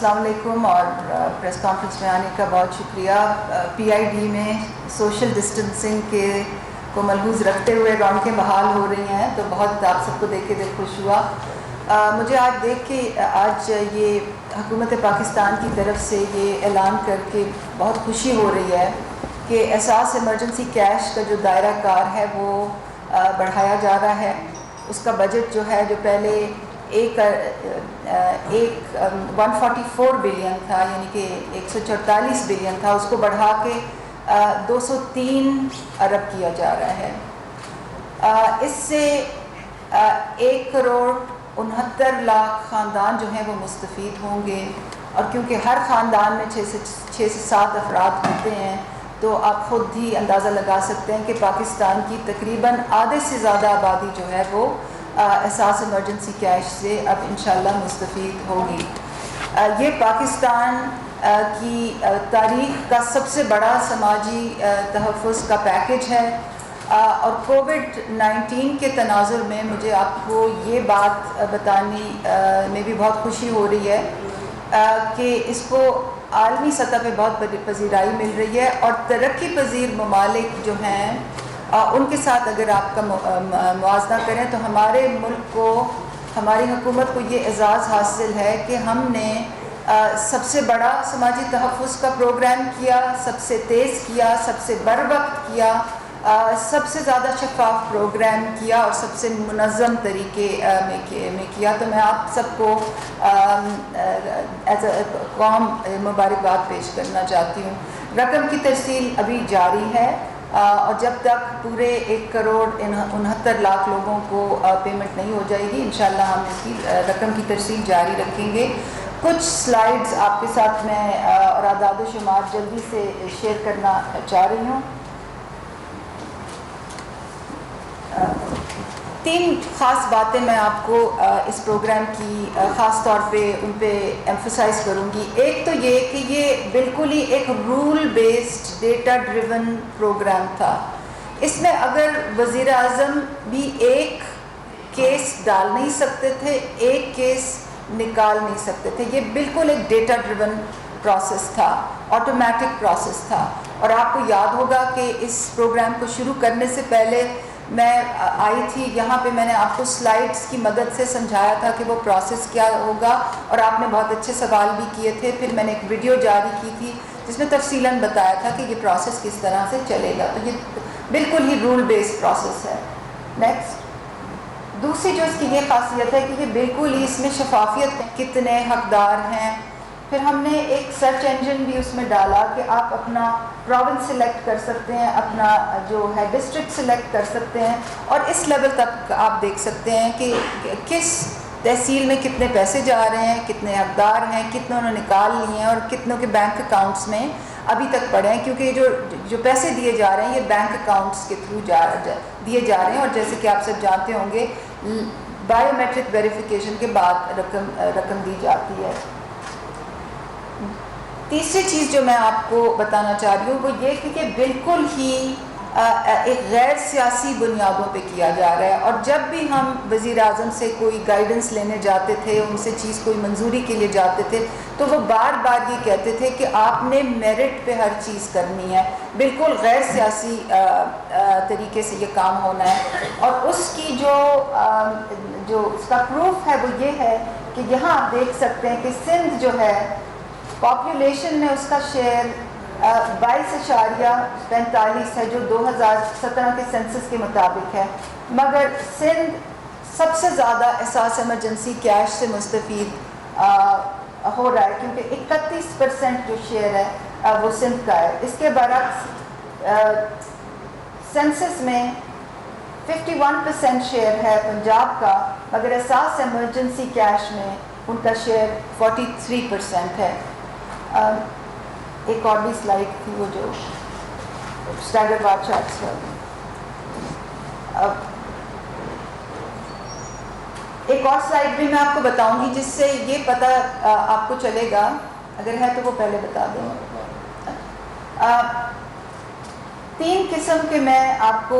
السلام علیکم اور پریس کانفرنس میں آنے کا بہت شکریہ۔ پی آئی ڈی میں سوشل ڈسٹنسنگ کے کو ملحوظ رکھتے ہوئے رونقیں بحال ہو رہی ہیں، تو بہت آپ سب کو دیکھ کے دل خوش ہوا۔ مجھے آج دیکھ کے آج یہ حکومت پاکستان کی طرف سے یہ اعلان کر کے بہت خوشی ہو رہی ہے کہ احساس ایمرجنسی کیش کا جو دائرہ کار ہے وہ بڑھایا جا رہا ہے۔ اس کا بجٹ جو ہے جو پہلے ایک 144 بلین تھا، یعنی کہ 144 بلین تھا، اس کو بڑھا کے 203 ارب کیا جا رہا ہے۔ اس سے 1,69,00,000 خاندان جو ہیں وہ مستفید ہوں گے، اور کیونکہ ہر خاندان میں 6 سے 7 افراد ہوتے ہیں، تو آپ خود ہی اندازہ لگا سکتے ہیں کہ پاکستان کی تقریباً آدھے سے زیادہ آبادی جو ہے وہ احساس ایمرجنسی کیش سے اب انشاءاللہ مستفید ہوگی۔ یہ پاکستان کی تاریخ کا سب سے بڑا سماجی تحفظ کا پیکج ہے، اور کووڈ-19 کے تناظر میں مجھے آپ کو یہ بات بتانے میں بھی بہت خوشی ہو رہی ہے کہ اس کو عالمی سطح پہ بہت بڑی پذیرائی مل رہی ہے، اور ترقی پذیر ممالک جو ہیں ان کے ساتھ اگر آپ کا موازنہ کریں تو ہمارے ملک کو، ہماری حکومت کو یہ اعزاز حاصل ہے کہ ہم نے سب سے بڑا سماجی تحفظ کا پروگرام کیا، سب سے تیز کیا، سب سے بروقت کیا، سب سے زیادہ شفاف پروگرام کیا، اور سب سے منظم طریقے میں کیا۔ تو میں آپ سب کو ایز اے قوم مبارکباد پیش کرنا چاہتی ہوں۔ رقم کی ترسیل ابھی جاری ہے، اور جب تک پورے 1,69,00,000 لوگوں کو پیمنٹ نہیں ہو جائے گی، انشاءاللہ ہم اس کی رقم کی ترسیل جاری رکھیں گے۔ کچھ سلائیڈز آپ کے ساتھ میں اور اعداد و شمار جلدی سے شیئر کرنا چاہ رہی ہوں۔ 3 خاص باتیں میں آپ کو اس پروگرام کی خاص طور پہ ان پہ ایمفسائز کروں گی۔ ایک تو یہ کہ یہ بالکل ہی ایک rule based data driven program تھا۔ اس میں اگر وزیر اعظم بھی ایک کیس ڈال نہیں سکتے تھے، ایک کیس نکال نہیں سکتے تھے، یہ بالکل ایک ڈیٹا ڈریون پروسیس تھا، آٹومیٹک پروسیس تھا۔ اور آپ کو یاد ہوگا کہ اس پروگرام کو شروع کرنے سے پہلے میں آئی تھی یہاں پہ، میں نے آپ کو سلائیڈز کی مدد سے سمجھایا تھا کہ وہ پروسیس کیا ہوگا، اور آپ نے بہت اچھے سوال بھی کیے تھے۔ پھر میں نے ایک ویڈیو جاری کی تھی جس میں تفصیلاً بتایا تھا کہ یہ پروسیس کس طرح سے چلے گا۔ تو یہ بالکل ہی رول بیسڈ پروسیس ہے۔ نیکسٹ، دوسری جو اس کی یہ خاصیت ہے کہ یہ بالکل ہی اس میں شفافیت ہے، کتنے حقدار ہیں۔ پھر ہم نے ایک سرچ انجن بھی اس میں ڈالا کہ آپ اپنا پروونس سلیکٹ کر سکتے ہیں، اپنا جو ہے ڈسٹرکٹ سلیکٹ کر سکتے ہیں، اور اس لیول تک آپ دیکھ سکتے ہیں کہ کس تحصیل میں کتنے پیسے جا رہے ہیں، کتنے حقدار ہیں، کتنوں نے نکال لیے ہیں، اور کتنوں کے بینک اکاؤنٹس میں ابھی تک پڑے ہیں، کیونکہ جو پیسے دیے جا رہے ہیں یہ بینک اکاؤنٹس کے تھرو دیے جا رہے ہیں، اور جیسے کہ آپ سب جانتے ہوں گے بایو میٹرک ویریفیکیشن کے بعد رقم دی جاتی ہے۔ تیسری چیز جو میں آپ کو بتانا چاہ رہی ہوں وہ یہ کہ یہ بالکل ہی ایک غیر سیاسی بنیادوں پہ کیا جا رہا ہے، اور جب بھی ہم وزیر اعظم سے کوئی گائیڈنس لینے جاتے تھے، ان سے چیز کوئی منظوری کے لیے جاتے تھے، تو وہ بار بار یہ کہتے تھے کہ آپ نے میرٹ پہ ہر چیز کرنی ہے، بالکل غیر سیاسی طریقے سے یہ کام ہونا ہے۔ اور اس کی جو اس کا پروف ہے وہ یہ ہے کہ یہاں آپ دیکھ سکتے ہیں کہ سندھ جو ہے پاپولیشن میں اس کا شیئر 22.45 ہے، جو 2017 کے سینسس کے مطابق ہے، مگر سندھ سب سے زیادہ احساس ایمرجنسی کیش سے مستفید ہو رہا ہے، کیونکہ 31% جو شیئر ہے وہ سندھ کا ہے۔ اس کے برعکس سینسس میں 51% شیئر ہے پنجاب کا، مگر احساس ایمرجنسی کیش میں ان کا شیئر 43% ہے۔ ایک اور بھی سلائیڈ تھی وہ جو اسٹیگرڈ بار چارٹس والی۔ ایک اور سلائیڈ بھی میں آپ کو بتاؤں گی جس سے یہ پتہ آپ کو چلے گا، اگر ہے تو وہ پہلے بتا دیں۔ 3 قسم کے میں آپ کو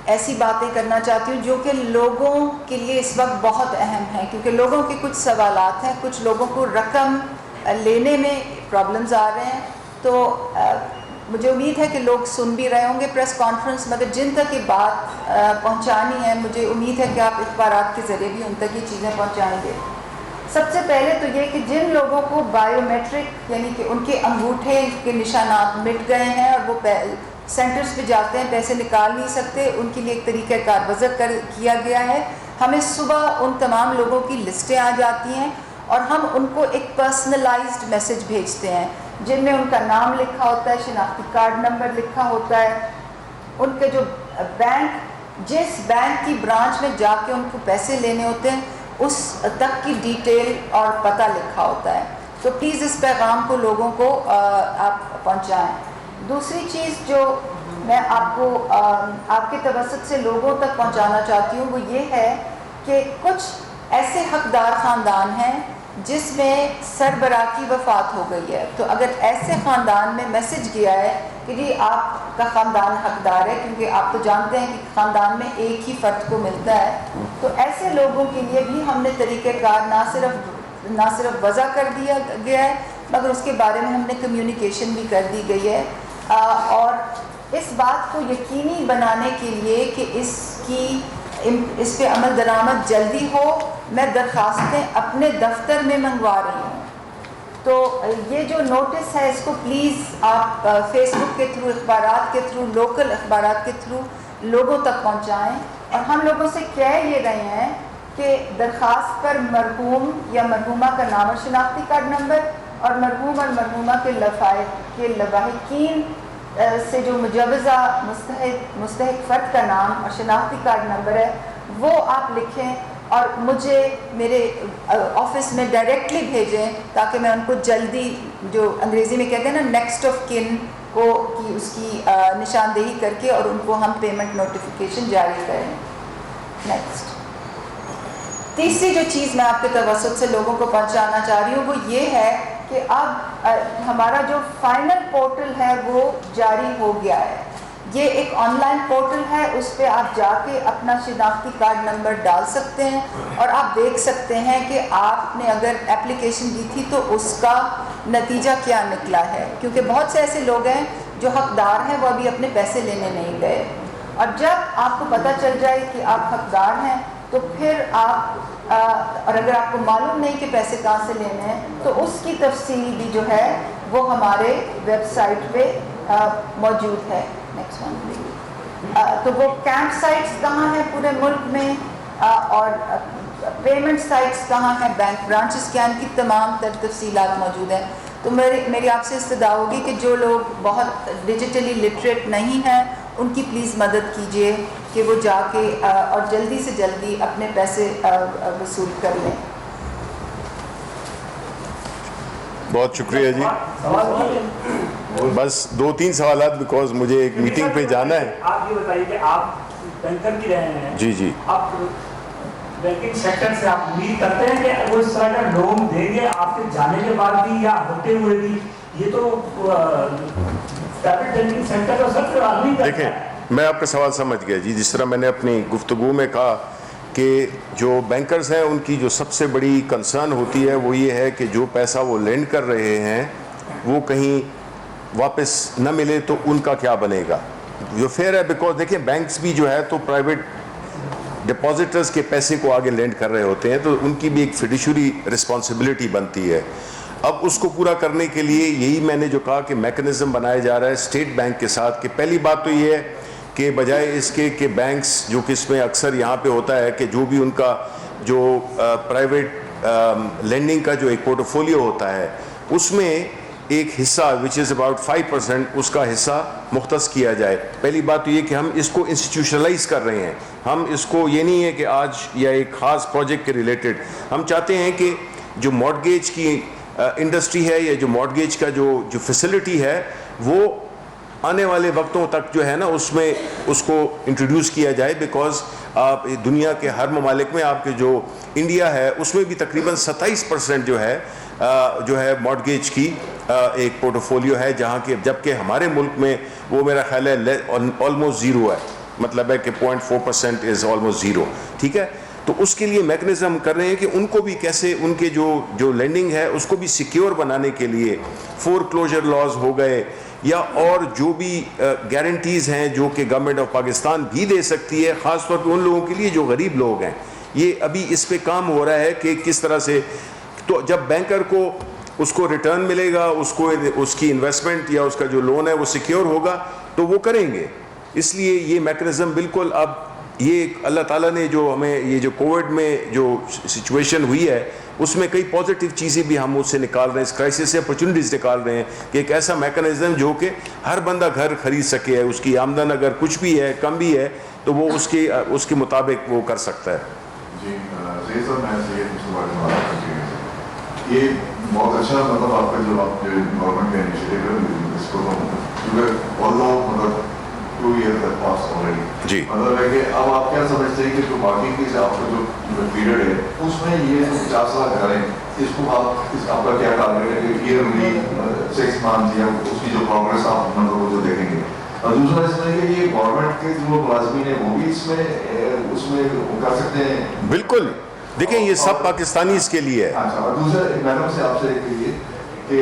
ایسی باتیں کرنا چاہتی ہوں جو کہ لوگوں کے لیے اس وقت بہت اہم ہیں، کیونکہ لوگوں کے کچھ سوالات ہیں، کچھ لوگوں کو رقم لینے میں پرابلمز آ رہے ہیں. تو مجھے امید ہے کہ لوگ سن بھی رہے ہوں گے پریس کانفرنس، مگر جن تک یہ بات پہنچانی ہے مجھے امید ہے کہ آپ اخبارات کے ذریعے بھی ان تک یہ چیزیں پہنچائیں گے. سب سے پہلے تو یہ کہ جن لوگوں کو بائیو میٹرک یعنی کہ ان کے انگوٹھے کے نشانات مٹ گئے ہیں اور وہ سینٹرز پہ جاتے ہیں پیسے نکال نہیں سکتے، ان کے لیے ایک طریقہ کار وضع کیا گیا ہے. ہمیں صبح ان تمام لوگوں کی لسٹیں آ جاتی ہیں اور ہم ان کو ایک پرسنلائزڈ میسج بھیجتے ہیں جن میں ان کا نام لکھا ہوتا ہے، شناختی کارڈ نمبر لکھا ہوتا ہے، ان کے جو بینک جس بینک کی برانچ میں جا کے ان کو پیسے لینے ہوتے ہیں اس تک کی ڈیٹیل اور پتہ لکھا ہوتا ہے. تو پلیز اس پیغام کو لوگوں کو آپ پہنچائیں. دوسری چیز جو میں آپ کو آپ کے توسط سے لوگوں تک پہنچانا چاہتی ہوں وہ یہ ہے کہ کچھ ایسے حقدار خاندان ہیں جس میں سربراہ کی وفات ہو گئی ہے. تو اگر ایسے خاندان میں میسج گیا ہے کہ جی آپ کا خاندان حقدار ہے، کیونکہ آپ تو جانتے ہیں کہ خاندان میں ایک ہی فرد کو ملتا ہے، تو ایسے لوگوں کے لیے بھی ہم نے طریقہ کار نہ صرف وضع کر دیا گیا ہے مگر اس کے بارے میں ہم نے کمیونیکیشن بھی کر دی گئی ہے. اور اس بات کو یقینی بنانے کے لیے کہ اس پہ عمل درآمد جلدی ہو، میں درخواستیں اپنے دفتر میں منگوا رہی ہوں. تو یہ جو نوٹس ہے اس کو پلیز آپ فیس بک کے تھرو، اخبارات کے تھرو، لوکل اخبارات کے تھرو لوگوں تک پہنچائیں. اور ہم لوگوں سے کہہ یہ رہے ہیں کہ درخواست پر مرحوم یا مرحومہ کا نام اور شناختی کارڈ نمبر اور مرحوم اور مرحومہ کے لواحقین سے جو مجوزہ مستحق فرد کا نام اور شناختی کارڈ نمبر ہے وہ آپ لکھیں اور مجھے میرے آفس میں ڈائریکٹلی بھیجیں تاکہ میں ان کو جلدی، جو انگریزی میں کہتے ہیں نا نیکسٹ آف کن کو، کی اس کی نشاندہی کر کے اور ان کو ہم پیمنٹ نوٹیفیکیشن جاری کریں. نیکسٹ تیسری جو چیز میں آپ کے توسط سے لوگوں کو پہنچانا چاہ رہی ہوں وہ یہ ہے کہ اب ہمارا جو فائنل پورٹل ہے وہ جاری ہو گیا ہے. یہ ایک آن لائن پورٹل ہے، اس پہ آپ جا کے اپنا شناختی کارڈ نمبر ڈال سکتے ہیں اور آپ دیکھ سکتے ہیں کہ آپ نے اگر اپلیکیشن دی تھی تو اس کا نتیجہ کیا نکلا ہے، کیونکہ بہت سے ایسے لوگ ہیں جو حقدار ہیں وہ ابھی اپنے پیسے لینے نہیں گئے. اور جب آپ کو پتہ چل جائے کہ آپ حقدار ہیں تو پھر آپ اور اگر آپ کو معلوم نہیں کہ پیسے کہاں سے لینے ہیں تو اس کی تفصیل بھی جو ہے وہ ہمارے ویب سائٹ پہ موجود ہے. Next one please. تو وہ کیمپ سائٹس کہاں ہیں پورے ملک میں اور پیمنٹ سائٹس کہاں ہیں، بینک برانچز کیا ہیں، ان کی تمام تفصیلات موجود ہیں. تو میری آپ سے استدعا ہوگی کہ جو لوگ بہت ڈیجیٹلی لٹریٹ نہیں ہیں ان کی پلیز مدد کیجیے کہ وہ جا کے اور جلدی سے جلدی اپنے پیسے وصول کر لیں. بہت شکریہ جی. بس 2-3 سوالات بیکاز مجھے ایک میٹنگ پہ جانا ہے. آپ یہ بتائیے کہ آپ بینکر کی رہے ہیں، جی آپ بینکنگ سیکٹر سے آپ امید کرتے ہیں کہ وہ اس طرح کا لون دیں گے آپ کے جانے کے بعد بھی یا ہوتے ہوئے بھی؟ یہ تو پرائیویٹ بینکنگ سیکٹر کا سب آدمی کرتا ہے. دیکھیں میں آپ کا سوال سمجھ گیا جی. جس طرح میں نے اپنی گفتگو میں کہا کہ جو بینکرز ہیں ان کی جو سب سے بڑی کنسرن ہوتی ہے وہ یہ ہے کہ جو پیسہ وہ لینڈ کر رہے ہیں وہ کہیں واپس نہ ملے تو ان کا کیا بنے گا. جو فیئر ہے بیکاز دیکھیں بینکس بھی جو ہے تو پرائیویٹ ڈپازیٹرز کے پیسے کو آگے لینڈ کر رہے ہوتے ہیں تو ان کی بھی ایک فیڈیشری رسپانسبلٹی بنتی ہے. اب اس کو پورا کرنے کے لیے یہی میں نے جو کہا کہ میکنزم بنایا جا رہا ہے اسٹیٹ بینک کے ساتھ کہ پہلی بات تو یہ ہے کہ بجائے اس کے کہ بینکس جو کہ اس میں اکثر یہاں پہ ہوتا ہے کہ جو بھی ان کا جو پرائیویٹ لینڈنگ کا جو ایک پورٹ فولیو ہوتا ہے اس میں ایک حصہ وچ از اباؤٹ 5% اس کا حصہ مختص کیا جائے. پہلی بات تو یہ کہ ہم اس کو انسٹیٹیوشنلائز کر رہے ہیں. ہم اس کو یہ نہیں ہے کہ آج یا ایک خاص پروجیکٹ کے ریلیٹڈ، ہم چاہتے ہیں کہ جو مارگیج کی انڈسٹری ہے یا جو مارگیج کا جو فیسلٹی ہے وہ آنے والے وقتوں تک جو ہے نا اس میں اس کو انٹروڈیوس کیا جائے. بیکاز آپ دنیا کے ہر ممالک میں آپ کے جو انڈیا ہے اس میں بھی تقریباً 27% جو ہے مارگیج کی ایک پورٹ فولیو ہے، جہاں کہ جبکہ ہمارے ملک میں وہ میرا خیال ہے آلموسٹ زیرو ہے. مطلب ہے کہ 0.4% از آلموسٹ زیرو. ٹھیک ہے, تو اس کے لیے میکنزم کر رہے ہیں کہ ان کو بھی کیسے ان کے جو لینڈنگ ہے اس کو بھی سیکیور بنانے کے لیے فور کلوجر لاز ہو گئے یا اور جو بھی گارنٹیز ہیں جو کہ گورنمنٹ آف پاکستان بھی دے سکتی ہے, خاص طور پہ ان لوگوں کے لیے جو غریب لوگ ہیں. یہ ابھی اس پہ کام ہو رہا ہے کہ کس طرح سے, تو جب بینکر کو اس کو ریٹرن ملے گا, اس کو اس کی انویسٹمنٹ یا اس کا جو لون ہے وہ سیکیور ہوگا تو وہ کریں گے. اس لیے یہ میکنزم بالکل اب یہ اللہ تعالیٰ نے جو ہمیں یہ جو کووڈ میں جو سچویشن ہوئی ہے اس میں کئی پازیٹیو چیزیں بھی ہم اس سے نکال رہے ہیں, اس کرائسس سے اپرچونیٹیز نکال رہے ہیں کہ ایک ایسا میکنزم جو کہ ہر بندہ گھر خرید سکے, اس کی آمدن اگر کچھ بھی ہے کم بھی ہے تو وہ اس کے مطابق وہ کر سکتا ہے. جی سید صاحب, میں یہ بہت اچھا مطلب آپ کا جو آپ کے گورنمنٹ کا انیشیٹو ہے اس کو کیونکہ مطلب 2 years have passed already. جی مطلب ہے کہ اب آپ کیا سمجھتے ہیں کہ جو باقی کی آپ کا جو پیریڈ ہے اس میں یہ 50 لاکھ گھر ہیں, اس کو آپ کا کیا ٹارگیٹ ہے کہ ایئرلی 6 months یا اس کی جو پروگریس آپ مطلب جو دیکھیں گے. اور دوسرا اس میں کہ یہ گورنمنٹ کے جو ملازمین ہیں وہ بھی اس میں کر سکتے ہیں. بالکل, دیکھیں یہ سب پاکستانی اس کے لیے ہے. اچھا, اور دوسرا میڈم سے آپ سے ایک یہ کہ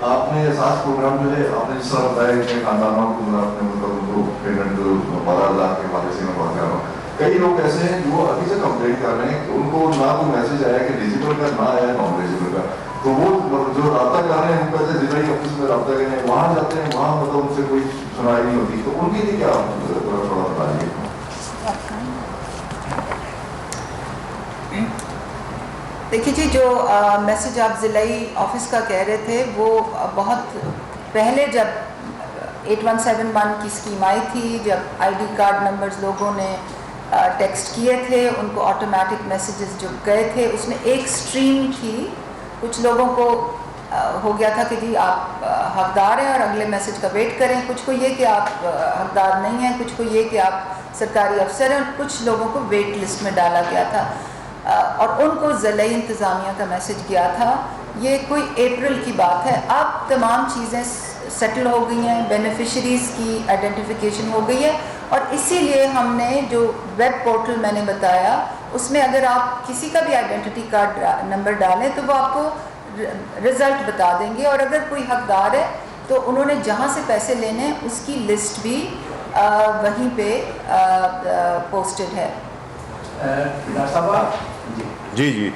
آپ نے احساس پروگرام جو ہے آپ نے جس طرح بتایا کہ خاندانوں کو آپ نے مطلب ان کو پیمنٹ 12,000 کے پالیسی میں بات کر رہا ہوں. کئی لوگ ایسے ہیں جو ابھی سے کمپلین کر رہے ہیں کہ ان کو نہ کوئی میسج آیا کہ ڈیجیٹل کا نہ آیا نان ڈیجیٹل کا, تو وہ جو رابطہ کر رہے ہیں ان کا ضلعی آفس میں رابطہ کر رہے ہیں, وہاں جاتے ہیں وہاں مطلب ان سے کوئی سنائی نہیں ہوتی, تو ان کے لیے کیا تھوڑا بتائیے. دیکھیے جی, جو میسج آپ ضلعی آفس کا کہہ رہے تھے وہ بہت پہلے جب 8171 کی اسکیم آئی تھی, جب آئی ڈی کارڈ نمبرز لوگوں نے ٹیکسٹ کیے تھے ان کو آٹومیٹک میسیجز جو گئے تھے اس میں ایک اسٹریم تھی. کچھ لوگوں کو ہو گیا تھا کہ جی آپ حقدار ہیں اور اگلے میسج کا ویٹ کریں, کچھ کو یہ کہ آپ حقدار نہیں ہیں, کچھ کو یہ کہ آپ سرکاری افسر ہیں, کچھ لوگوں کو ویٹ لسٹ میں ڈالا گیا تھا اور ان کو ضلعی انتظامیہ کا میسج گیا تھا. یہ کوئی اپریل کی بات ہے. اب تمام چیزیں سیٹل ہو گئی ہیں, بینیفیشریز کی آئیڈینٹیفیکیشن ہو گئی ہے, اور اسی لیے ہم نے جو ویب پورٹل میں نے بتایا اس میں اگر آپ کسی کا بھی آئیڈینٹی کارڈ نمبر ڈالیں تو وہ آپ کو رزلٹ بتا دیں گے, اور اگر کوئی حقدار ہے تو انہوں نے جہاں سے پیسے لینے ہیں اس کی لسٹ بھی وہیں پہ پوسٹڈ ہے. ڈاکٹر صاحب جی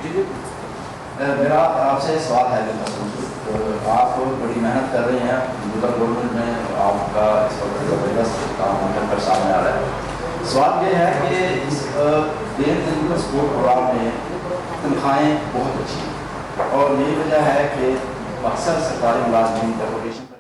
میرا آپ سے سوال ہے کہ آپ بڑی محنت کر رہے ہیں موجودہ گورنمنٹ میں, آپ کا اس وقت زبردست کام کر کر سامنے آ رہا ہے. سوال یہ ہے کہ اس دن سپورٹ پروگرام میں تنخواہیں بہت اچھی ہیں اور یہی وجہ ہے کہ اکثر سرکاری ملازمین ڈیپوٹیشن